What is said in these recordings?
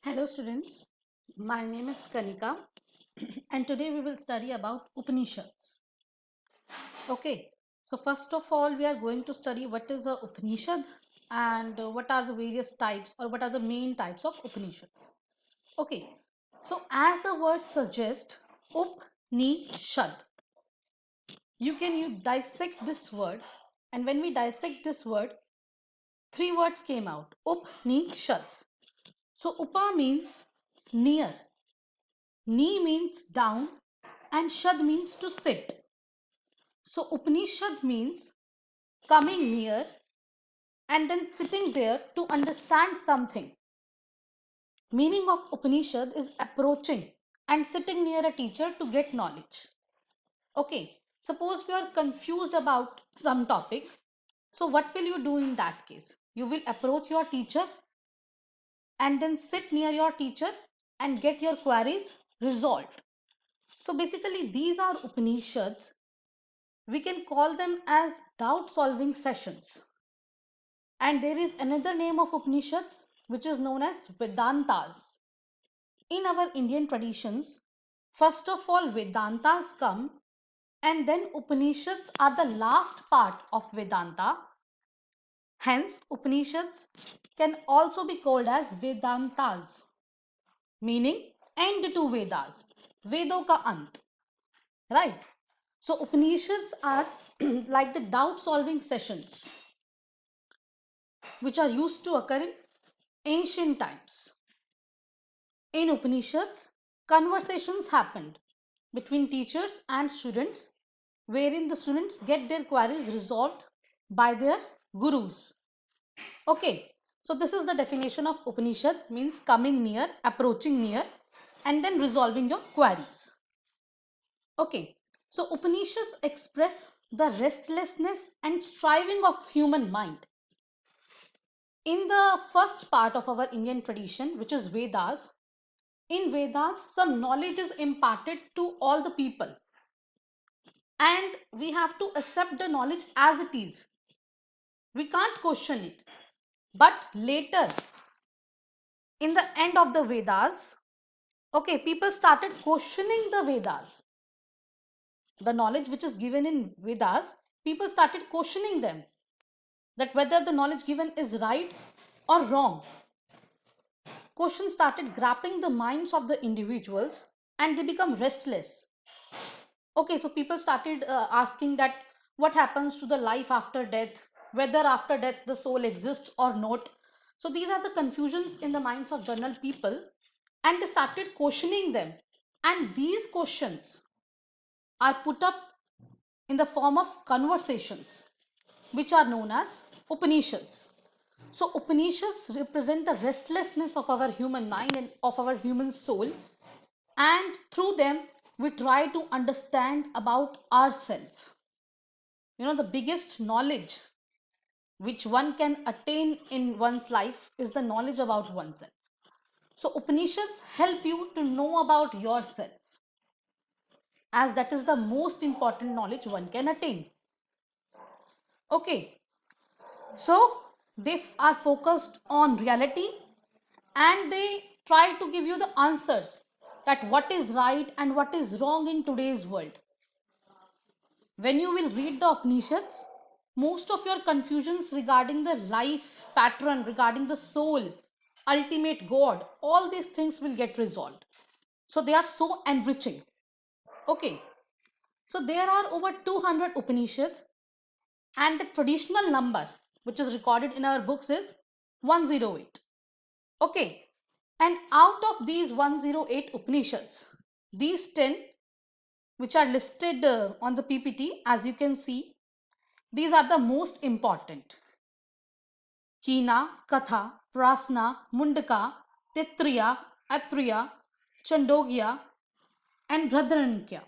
Hello students, my name is Kanika and today we will study about Upanishads. Okay, so first of all we are going to study what is a Upanishad and what are the various types or what are the main types of Upanishads. Okay, so as the word suggests, Upanishad, you dissect this word, and when we dissect this word, three words came out, Upanishads. So Upa means near, Ni means down and Shad means to sit. So Upanishad means coming near and then sitting there to understand something. Meaning of Upanishad is approaching and sitting near a teacher to get knowledge. Okay, suppose you are confused about some topic. So what will you do in that case? You will approach your teacher and then sit near your teacher and get your queries resolved. So basically these are Upanishads. We can call them as doubt solving sessions. And there is another name of Upanishads which is known as Vedantas. In our Indian traditions, first of all Vedantas come and then Upanishads are the last part of Vedanta. Hence, Upanishads can also be called as Vedantas, meaning end to Vedas, Vedo ka ant, right? So Upanishads are like the doubt solving sessions which are used to occur in ancient times. In Upanishads, conversations happened between teachers and students, wherein the students get their queries resolved by their gurus. Okay, so this is the definition of Upanishad, means coming near, approaching near, and then resolving your queries. Okay, so Upanishads express the restlessness and striving of human mind. In the first part of our Indian tradition, which is Vedas, in Vedas, some knowledge is imparted to all the people. And we have to accept the knowledge as it is. We can't question it. But later, in the end of the Vedas, okay, people started questioning the Vedas. The knowledge which is given in Vedas, people started questioning them. That whether the knowledge given is right or wrong. Questions started grappling the minds of the individuals and they become restless. Okay, so people started asking that what happens to the life after death, whether after death the soul exists or not. So these are the confusions in the minds of general people and they started questioning them. And these questions are put up in the form of conversations which are known as Upanishads. So Upanishads represent the restlessness of our human mind and of our human soul, and through them we try to understand about ourselves. You know, the biggest knowledge which one can attain in one's life is the knowledge about oneself. So Upanishads help you to know about yourself, as that is the most important knowledge one can attain. Okay, so they are focused on reality and they try to give you the answers that what is right and what is wrong in today's world. When you will read the Upanishads, most of your confusions regarding the life pattern, regarding the soul, ultimate God, all these things will get resolved. So they are so enriching. Okay, so there are over 200 Upanishads and the traditional number which is recorded in our books is 108. Okay, and out of these 108 Upanishads, these 10 which are listed on the PPT, as you can see, these are the most important. Kina, Katha, Prasna, Mundaka, Titriya, Atriya, Chandogya, and Bhadranakya.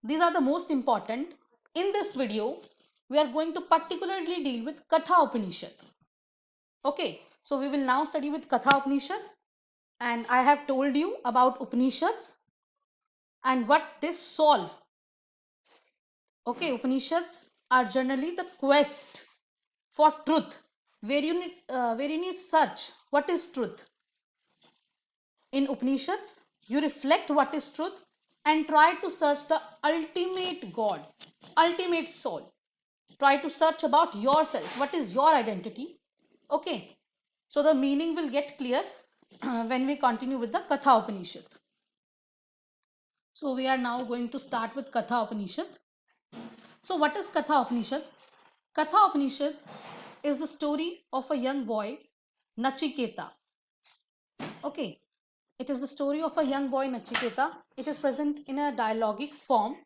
These are the most important. In this video, we are going to particularly deal with Katha Upanishad. Okay, so we will now study with Katha Upanishad, and I have told you about Upanishads and what they solve. Okay, Upanishads are generally the quest for truth, where you need search what is truth. In Upanishads, you reflect what is truth and try to search the ultimate God, ultimate soul. Try to search about yourself. What is your identity? Okay. So the meaning will get clear when we continue with the Katha Upanishad. So we are now going to start with Katha Upanishad. So what is Katha Upanishad? Katha Upanishad is the story of a young boy, Nachiketa. Okay. It is the story of a young boy, Nachiketa. It is present in a dialogic form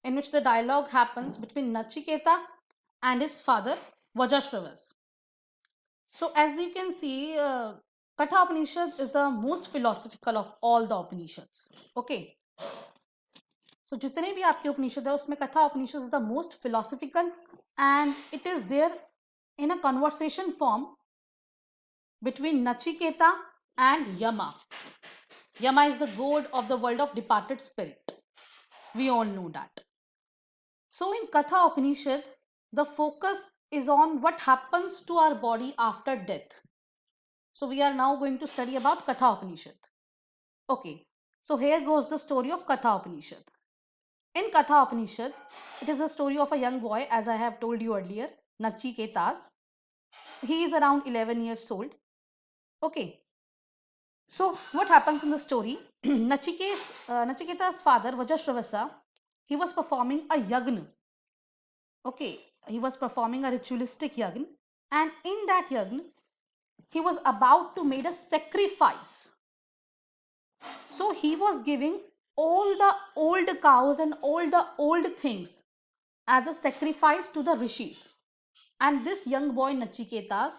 in which the dialogue happens between Nachiketa and his father, Vajashravas. So as you can see, Katha Upanishad is the most philosophical of all the Upanishads. Okay. So जितने भी आपके उपनिषद है उसमें कथा उपनिषद is the most philosophical and it is there in a conversation form between Nachiketa and Yama. Yama is the god of the world of departed spirit. We all know that. So in Katha Upanishad, the focus is on what happens to our body after death. So we are now going to study about Katha Upanishad. Okay, so here goes the story of Katha Upanishad. In Katha Upanishad, it is the story of a young boy, as I have told you earlier, Nachiketas. He is around 11 years old. Okay, so what happens in the story? Nachiketa's father, Vajashravasa, he was performing a yagna. Okay, he was performing a ritualistic yagna, and in that yagna, he was about to make a sacrifice. So he was giving all the old cows and all the old things as a sacrifice to the rishis. And this young boy Nachiketas,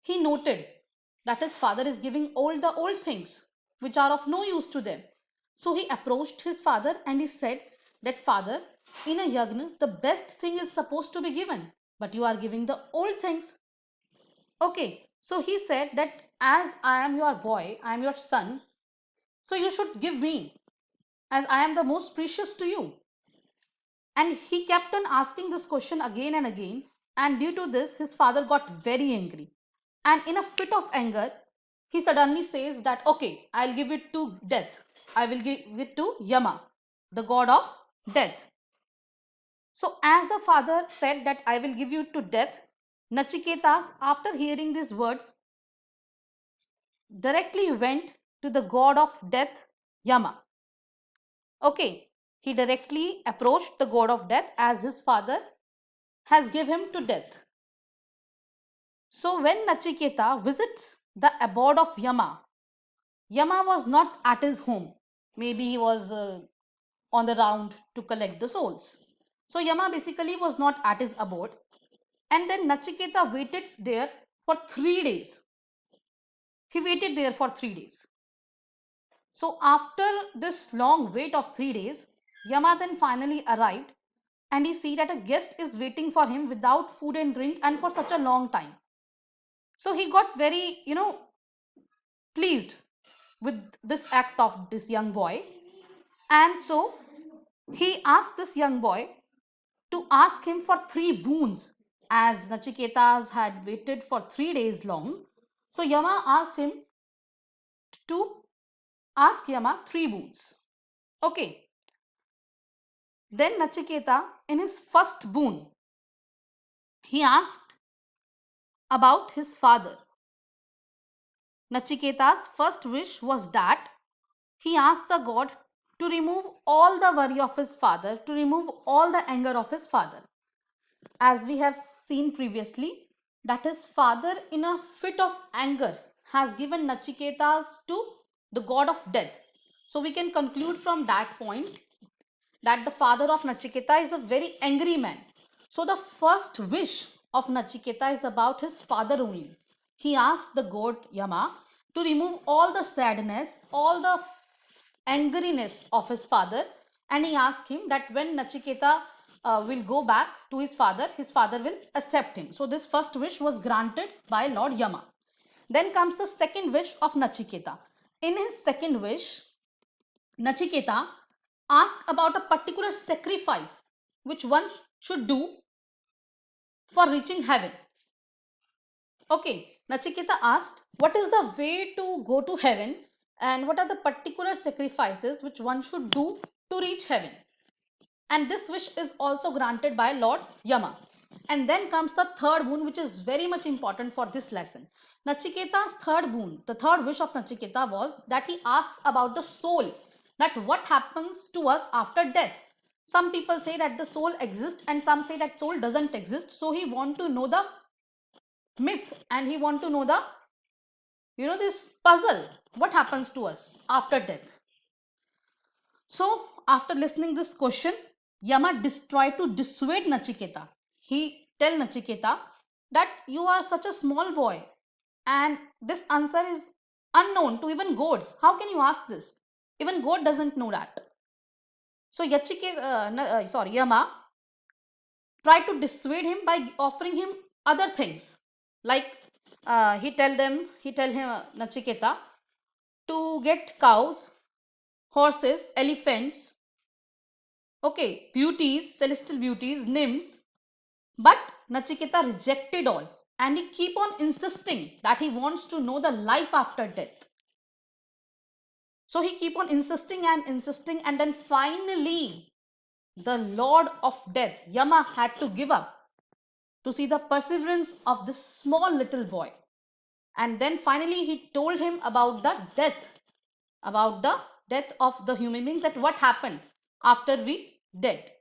he noted that his father is giving all the old things which are of no use to them. So he approached his father and he said that, father, in a yagna, the best thing is supposed to be given, but you are giving the old things. Okay, so he said that as I am your boy, I am your son, so you should give me, as I am the most precious to you. And he kept on asking this question again and again. And due to this, his father got very angry. And in a fit of anger, he suddenly says that, okay, I'll give it to death. I will give it to Yama, the god of death. So as the father said that I will give you to death, Nachiketas, after hearing these words, directly went to the god of death, Yama. Okay, he directly approached the god of death as his father has given him to death. So when Nachiketa visits the abode of Yama, Yama was not at his home. Maybe he was on the round to collect the souls. So Yama basically was not at his abode. And then Nachiketa waited there for 3 days. He waited there for 3 days. So after this long wait of 3 days, Yama then finally arrived and he see that a guest is waiting for him without food and drink and for such a long time. So he got very, pleased with this act of this young boy. And so he asked this young boy to ask him for 3 boons, as Nachiketas had waited for 3 days long. So Yama asked him to ask Yama 3 boons. Okay. Then Nachiketa, in his first boon, he asked about his father. Nachiketa's first wish was that he asked the god to remove all the worry of his father, to remove all the anger of his father. As we have seen previously, that his father, in a fit of anger, has given Nachiketas to the god of death. So we can conclude from that point that the father of Nachiketa is a very angry man. So the first wish of Nachiketa is about his father only. He asked the god Yama to remove all the sadness, all the angeriness of his father, and he asked him that when Nachiketa will go back to his father will accept him. So this first wish was granted by Lord Yama. Then comes the second wish of Nachiketa. In his second wish, Nachiketa asked about a particular sacrifice which one should do for reaching heaven. Okay, Nachiketa asked, what is the way to go to heaven and what are the particular sacrifices which one should do to reach heaven. And this wish is also granted by Lord Yama. And then comes the third boon, which is very much important for this lesson. Nachiketa's third boon, the third wish of Nachiketa was that he asks about the soul, that what happens to us after death. Some people say that the soul exists and some say that soul doesn't exist. So he want to know the myth and he want to know the, this puzzle, what happens to us after death. So after listening this question, Yama tried to dissuade Nachiketa. He tell Nachiketa that you are such a small boy and this answer is unknown to even gods. How can you ask this? Even God doesn't know that. So Yama tried to dissuade him by offering him other things. Like he tell him Nachiketa to get cows, horses, elephants, okay, beauties, celestial beauties, nymphs. But Nachiketa rejected all and he keep on insisting that he wants to know the life after death. So he keep on insisting and then finally the Lord of Death, Yama, had to give up to see the perseverance of this small little boy. And then finally he told him about the death of the human beings, that what happened after we dead.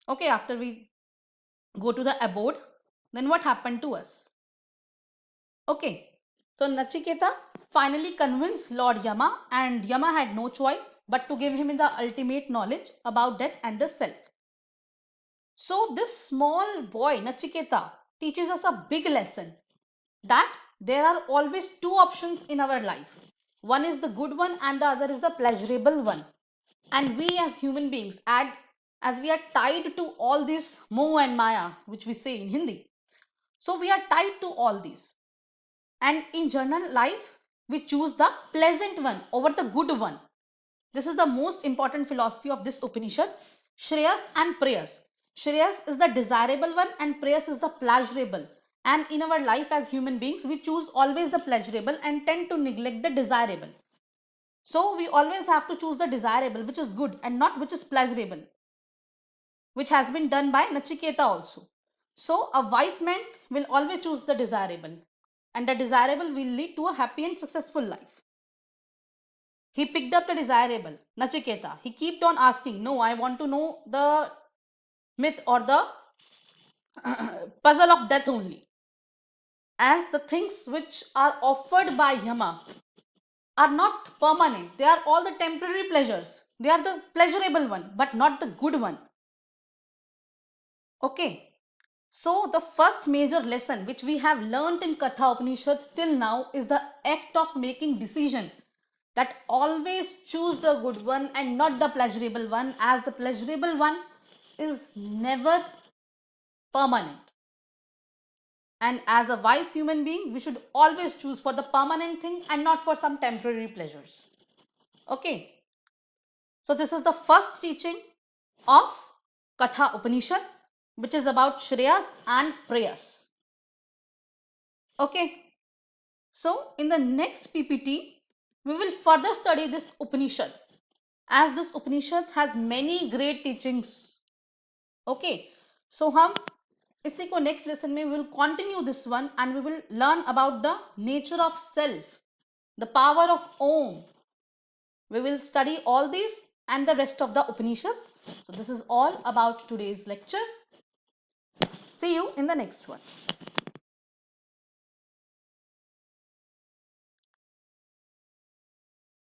Okay, after we go to the abode, then what happened to us. Okay, so Nachiketa finally convinced Lord Yama, and Yama had no choice but to give him the ultimate knowledge about death and the self. So this small boy Nachiketa teaches us a big lesson, that there are always two options in our life. One is the good one and the other is the pleasurable one. And we as human beings, as we are tied to all this moh and maya, which we say in Hindi, so we are tied to all these. And in general life, we choose the pleasant one over the good one. This is the most important philosophy of this Upanishad. Shreyas and Preyas. Shreyas is the desirable one and Preyas is the pleasurable. And in our life as human beings, we choose always the pleasurable and tend to neglect the desirable. So we always have to choose the desirable, which is good, and not which is pleasurable, which has been done by Nachiketa also. So a wise man will always choose the desirable, and the desirable will lead to a happy and successful life. He picked up the desirable, Nachiketa. He kept on asking, no, I want to know the myth or the puzzle of death only. As the things which are offered by Yama are not permanent. They are all the temporary pleasures. They are the pleasurable one, but not the good one. Okay. So the first major lesson which we have learnt in Katha Upanishad till now is the act of making decision, that always choose the good one and not the pleasurable one, as the pleasurable one is never permanent. And as a wise human being, we should always choose for the permanent thing and not for some temporary pleasures. Okay. So this is the first teaching of Katha Upanishad, which is about Shreyas and Preyas. Okay. So in the next PPT, we will further study this Upanishad, as this Upanishad has many great teachings. Okay. So इसी को next lesson में we will continue this one and we will learn about the nature of self, the power of Om. We will study all these and the rest of the Upanishads. So this is all about today's lecture. See you in the next one.